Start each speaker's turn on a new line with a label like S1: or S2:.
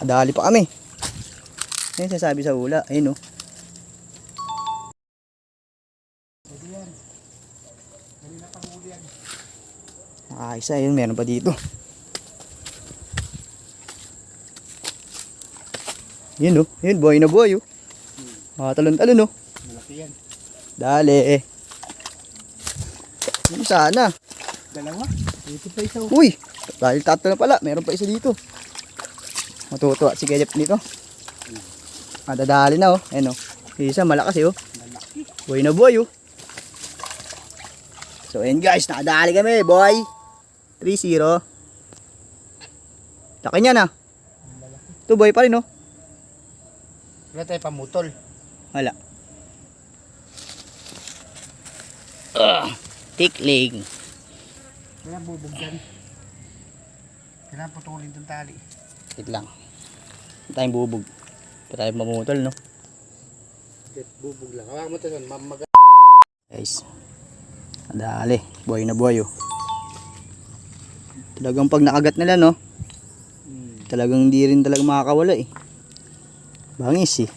S1: Adali pa kami. Ayun sasabi sa hula. Ayun oh. Isa yun, meron pa dito. Yun oh, yun, buhay na buhay oh. Talon-talon oh.
S2: Malaki yan.
S1: Dali. Yun sana.
S2: Dalawa. Dito pa isa.
S1: Uy, dahil tatlo na pala, meron pa isa dito. Matutuwa si Kajep dito. Dadali na oh. Ayun oh. Isa malakas eh oh.
S2: Malaki.
S1: Buhay na buhay oh. So ayun guys, nakadali kami boy. 3-0. Laki niya na. Ito boy pa rin oh.
S2: Wala tayo pamutol.
S1: Wala. Tikling.
S2: Kailangan bubog dyan. Kailangan putulin itong tali.
S1: Wait lang. Hindi tayong bubog. Hindi tayong mamutol no.
S2: Bubog lang. Hawakan mo ito son. Mamaga.
S1: Guys. Dali. Buhay na buhay oh. Talagang pag nakagat nila no. Talagang hindi rin talagang makakawala eh. Bangis eh.